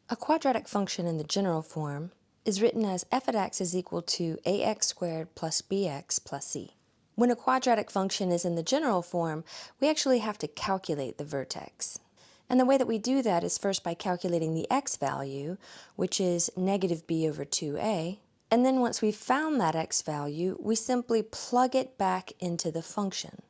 A quadratic function in the general form is written as f of x is equal to ax squared plus bx plus c. When a quadratic function is in the general form, we actually have to calculate the vertex. And the way that we do that is first by calculating the x value, which is negative b over 2a, and then once we've found that x value, we simply plug it back into the function.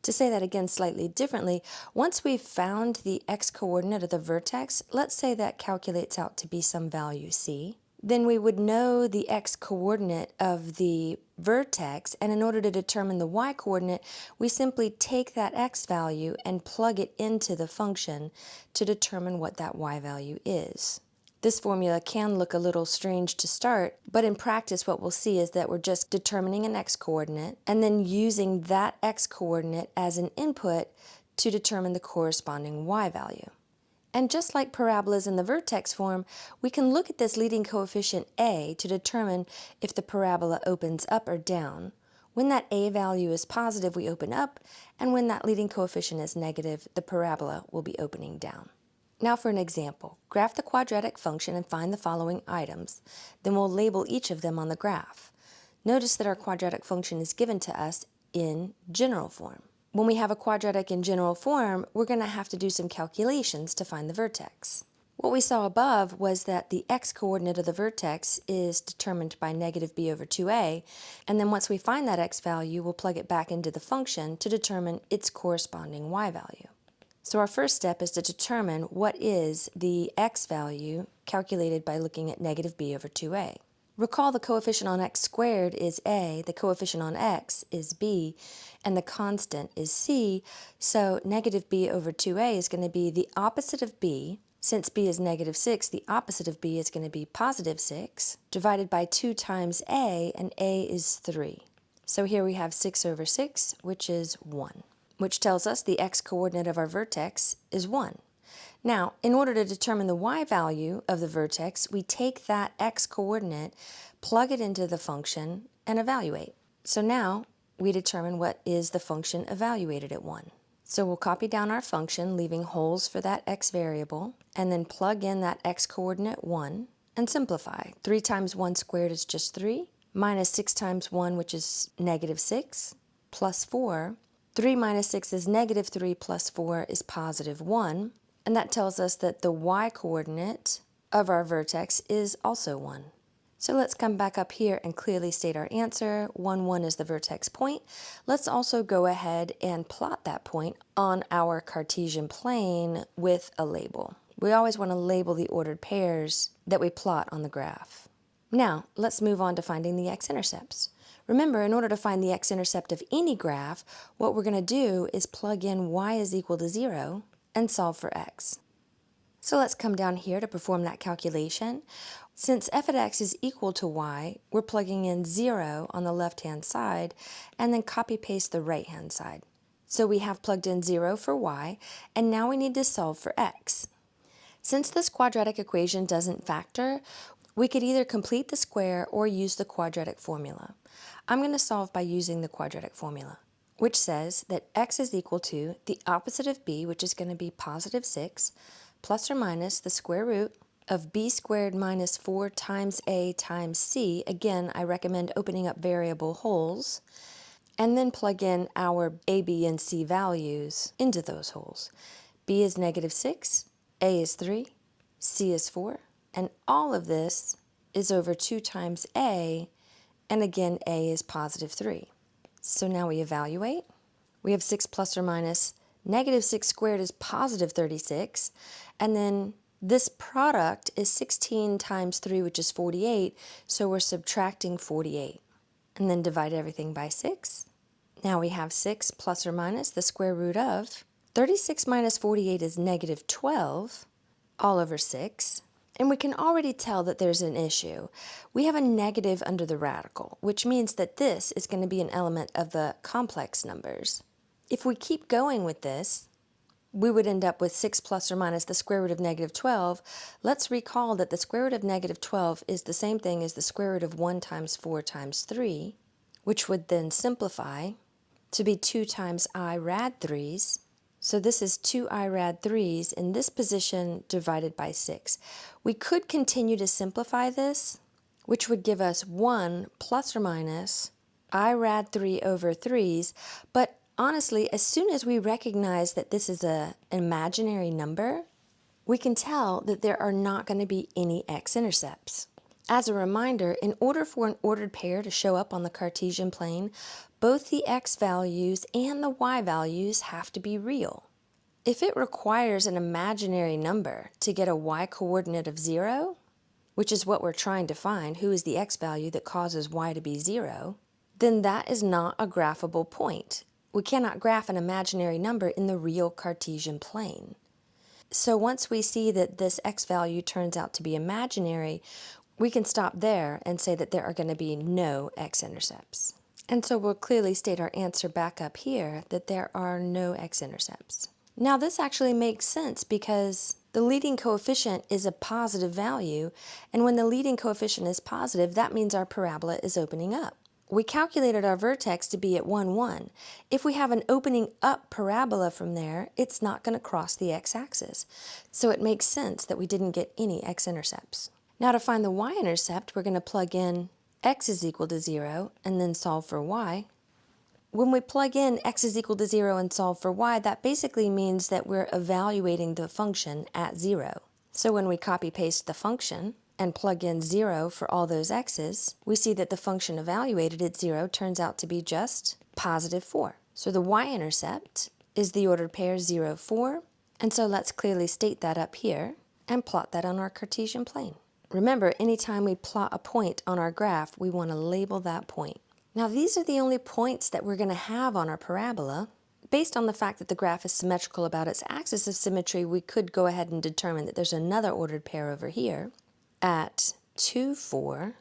To say that again slightly differently, once we've found the x-coordinate of the vertex, let's say that calculates out to be some value c, then we would know the x-coordinate of the vertex, and in order to determine the y-coordinate, we simply take that x value and plug it into the function to determine what that y value is. This formula can look a little strange to start, but in practice what we'll see is that we're just determining an x-coordinate and then using that x-coordinate as an input to determine the corresponding y value. And just like parabolas in the vertex form, we can look at this leading coefficient a to determine if the parabola opens up or down. When that a value is positive, we open up, and when that leading coefficient is negative, the parabola will be opening down. Now for an example, graph the quadratic function and find the following items. Then we'll label each of them on the graph. Notice that our quadratic function is given to us in general form. When we have a quadratic in general form, we're going to have to do some calculations to find the vertex. What we saw above was that the x-coordinate of the vertex is determined by negative b over 2a, and then once we find that x value, we'll plug it back into the function to determine its corresponding y value. So our first step is to determine what is the x value calculated by looking at negative b over 2a. Recall the coefficient on x squared is a, the coefficient on x is b, and the constant is c, so negative b over 2a is going to be the opposite of b. Since b is negative 6, the opposite of b is going to be positive 6, divided by 2 times a, and a is 3. So here we have 6 over 6, which is 1. Which tells us the x-coordinate of our vertex is 1. Now, in order to determine the y value of the vertex, we take that x-coordinate, plug it into the function, and evaluate. So now we determine what is the function evaluated at 1. So we'll copy down our function, leaving holes for that x variable, and then plug in that x-coordinate 1, and simplify. 3 times 1 squared is just 3, minus 6 times 1, which is negative 6, plus 4. 3 minus 6 is negative 3 plus 4 is positive 1, and that tells us that the y-coordinate of our vertex is also 1. So let's come back up here and clearly state our answer. 1, 1 is the vertex point. Let's also go ahead and plot that point on our Cartesian plane with a label. We always want to label the ordered pairs that we plot on the graph. Now, let's move on to finding the x-intercepts. Remember, in order to find the x-intercept of any graph, what we're going to do is plug in y is equal to 0 and solve for x. So let's come down here to perform that calculation. Since f of x is equal to y, we're plugging in 0 on the left-hand side and then copy-paste the right-hand side. So we have plugged in 0 for y, and now we need to solve for x. Since this quadratic equation doesn't factor, we could either complete the square or use the quadratic formula. I'm going to solve by using the quadratic formula, which says that x is equal to the opposite of b, which is going to be positive 6, plus or minus the square root of b squared minus 4 times a times c. Again, I recommend opening up variable holes, and then plug in our a, b, and c values into those holes. b is negative 6, a is 3, c is 4, and all of this is over 2 times a, and again, a is positive 3. So now we evaluate. We have 6 plus or minus negative 6 squared is positive 36, and then this product is 16 times 3, which is 48, so we're subtracting 48. And then divide everything by 6. Now we have 6 plus or minus the square root of 36 minus 48 is negative 12, all over 6. And we can already tell that there's an issue. We have a negative under the radical, which means that this is going to be an element of the complex numbers. If we keep going with this, we would end up with 6 plus or minus the square root of negative 12. Let's recall that the square root of negative 12 is the same thing as the square root of 1 times 4 times 3, which would then simplify to be 2 times I rad 3s. So this is 2I rad 3s in this position divided by 6. We could continue to simplify this, which would give us 1 plus or minus I rad 3 over 3s, but honestly, as soon as we recognize that this is an imaginary number, we can tell that there are not going to be any x-intercepts. As a reminder, in order for an ordered pair to show up on the Cartesian plane, both the x values and the y values have to be real. If it requires an imaginary number to get a y-coordinate of 0, which is what we're trying to find, who is the x value that causes y to be 0, then that is not a graphable point. We cannot graph an imaginary number in the real Cartesian plane. So once we see that this x value turns out to be imaginary, we can stop there and say that there are going to be no x-intercepts. And so we'll clearly state our answer back up here that there are no x-intercepts. Now this actually makes sense because the leading coefficient is a positive value, and when the leading coefficient is positive, that means our parabola is opening up. We calculated our vertex to be at 1, 1. If we have an opening up parabola from there, it's not going to cross the x-axis. So it makes sense that we didn't get any x-intercepts. Now to find the y-intercept, we're going to plug in x is equal to 0 and then solve for y. When we plug in x is equal to 0 and solve for y, that basically means that we're evaluating the function at 0. So when we copy-paste the function and plug in 0 for all those x's, we see that the function evaluated at 0 turns out to be just positive 4. So the y-intercept is the ordered pair 0, 4, and so let's clearly state that up here and plot that on our Cartesian plane. Remember, anytime we plot a point on our graph, we want to label that point. Now these are the only points that we're going to have on our parabola. Based on the fact that the graph is symmetrical about its axis of symmetry, we could go ahead and determine that there's another ordered pair over here at 2, 4,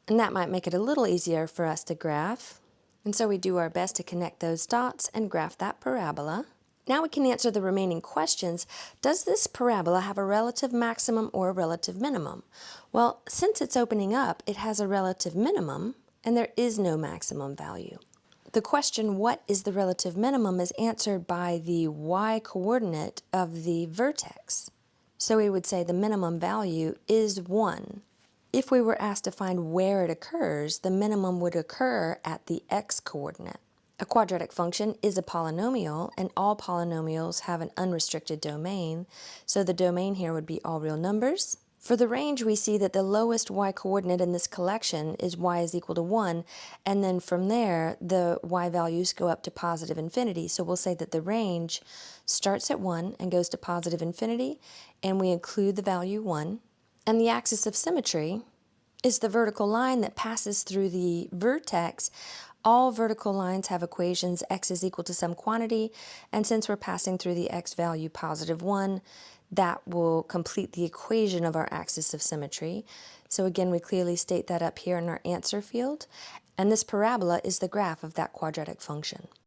and that might make it a little easier for us to graph. And so we do our best to connect those dots and graph that parabola. Now we can answer the remaining questions. Does this parabola have a relative maximum or a relative minimum? Well, since it's opening up, it has a relative minimum, and there is no maximum value. The question, what is the relative minimum, is answered by the y-coordinate of the vertex. So we would say the minimum value is 1. If we were asked to find where it occurs, the minimum would occur at the x-coordinate. A quadratic function is a polynomial, and all polynomials have an unrestricted domain, so the domain here would be all real numbers. For the range, we see that the lowest y-coordinate in this collection is y is equal to 1, and then from there, the y values go up to positive infinity. So we'll say that the range starts at 1 and goes to positive infinity, and we include the value 1. And the axis of symmetry is the vertical line that passes through the vertex. All vertical lines have equations x is equal to some quantity, and since we're passing through the x value positive 1, that will complete the equation of our axis of symmetry. So again, we clearly state that up here in our answer field, and this parabola is the graph of that quadratic function.